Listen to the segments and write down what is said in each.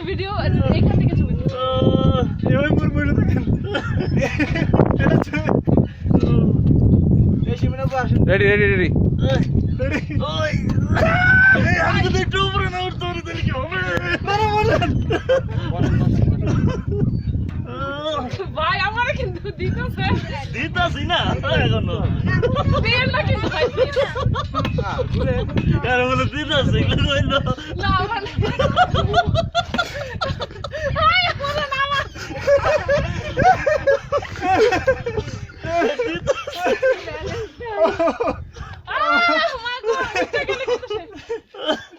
video এখান থেকে ছবি রেডি রেডি রেডি ভাই আমার কিন্তু দিতেছে দিতাছি না এখনো বের না কিন্তু ভাই আর বলে দিতাছি এগুলো কইলো না আমার হাই আমার নামা মা গো এখানে কিন্তু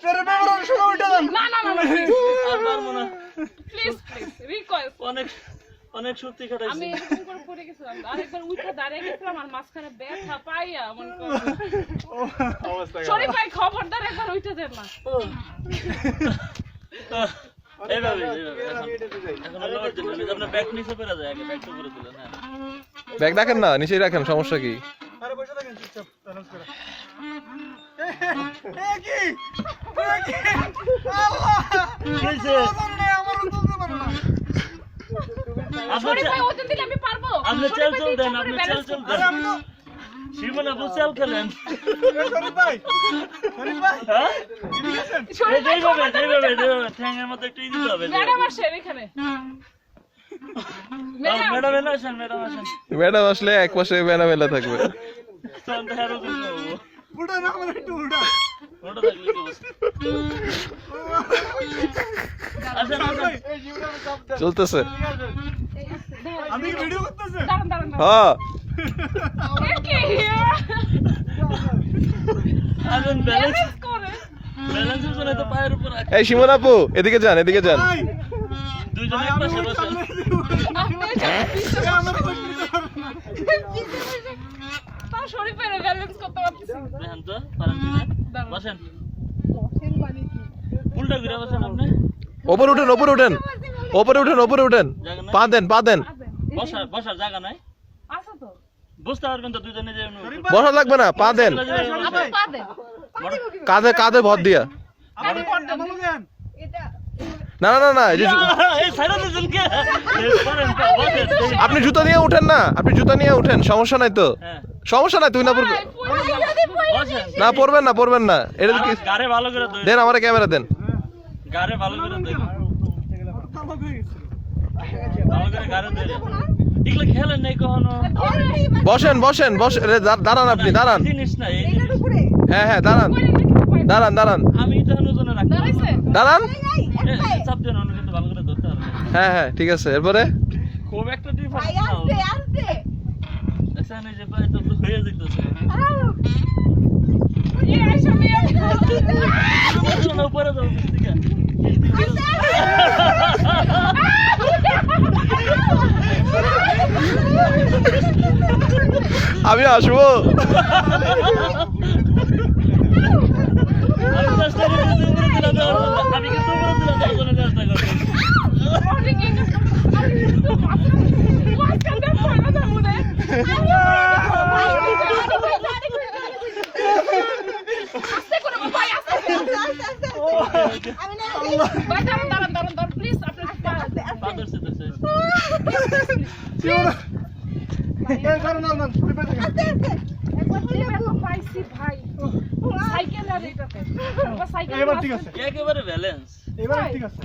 তোর মেমোরাল শুনে উঠে যান না না না আর পারবো না প্লিজ প্লিজ রিকোয়েস্ট অনেক অনেক সত্যি খাটাইছি আমি এরকম করে পড়ে গেছিলাম আরেকবার উঠে দাঁড়িয়ে গেছিলাম আর মাঝখানে ব্যথা পাইয়া মন করে সরি ভাই খবরদার একবার উঠে দেন না এইভাবে এখন আপনার ব্যাগ নিচে পড়ে যায় আগে ব্যাগটা করে দিলেন হ্যাঁ ব্যাগ রাখেন না নিচেই রাখেন সমস্যা কি আরে বসে থাকেন চুপচাপ ব্যালেন্স করে সরি ভাই ওজন দিলে আমি পারবো আপনি চেল চল দেন আপনি চেল চল দেন শিবনা বুঝাল খেলেন হ্যাঁ সরি ভাই এইভাবে ঠ্যাঙের মধ্যে একটু দিতে হবে ম্যাডাম আসেন এখানে ম্যাডাম আসেন ম্যাডাম আসলে এক পাশে মেলা থাকবে চল হেরো করবো উল্টা না আমার একটু উল্টা ওটা থাকলে কি অবস্থা আসেন চলতেছে আমি ভিডিও করতেছি দাঁড়ান দাঁড়ান হ্যাঁ কি আসেন ব্যালেন্স করে ব্যালেন্সের জন্য তো পায়ের উপর এই শিমন আপু এদিকে যান এদিকে যান দুইজন এক পাশে বসেন আমার করতে পারবো না তা সরি পেরে ব্যালেন্স করতে পারতেছি দেখেন তো পারেন কিনা বসেন উল্টা ঘুরে বসেন আপনি উপরে উঠেন উপরে উঠেন পা দেন বসার জায়গা নাই আচ্ছা তো বুঝতে পারবেন তো দুইজনে যে বসা লাগবে না পা দেন আপনি পা দেন কাঁধে ভর দিয়া কানে পড় দেন না এই যে এই সাইডে দিছেন কে পারেন বসেন আপনি জুতা নিয়ে উঠেন না আপনি জুতা নিয়ে উঠেন সমস্যা নাই তো হ্যাঁ সমস্যা নাই তুই না পড়বে বসেন না পড়বেন না এটা কি গারে ভালো করে ধরে দেন আমারে ক্যামেরা দেন গারে ভালো করে ধরে ভালো করে গারে ধরে এগুলো খেলেন নাই কখনো বসেন দাঁড়ান আপনি দাঁড়ান জিনিস না এই হ্যাঁ দাঁড়ান আমি তো অনুজনে রাখি দাঁড়াইছে দাঁড়ান চাপ দেন অন্য কিন্তু ভালো করে ধরতে হবে হ্যাঁ ঠিক আছে এরপরে খুব একটা ডিফারেন্স আচ্ছা না যে পায় তো হয়ে যাইতেছে এই আইসা মেয়ে উপরে যাও ঠিক আছে আমি আসবো আমি কিন্তু উপরে দিলাম চেষ্টা করছি অনেক এই মাঝখানে পড়ে যাবো রে আস্তে করে ভাই আস্তে ভাই দাঁড়ান প্লিজ আপনার ফাদার সে দিছে পাইছি ভাই সাইকেল আর এটাতে সাইকেল এবার ঠিক আছে একেবারে ব্যালেন্স এবার ঠিক আছে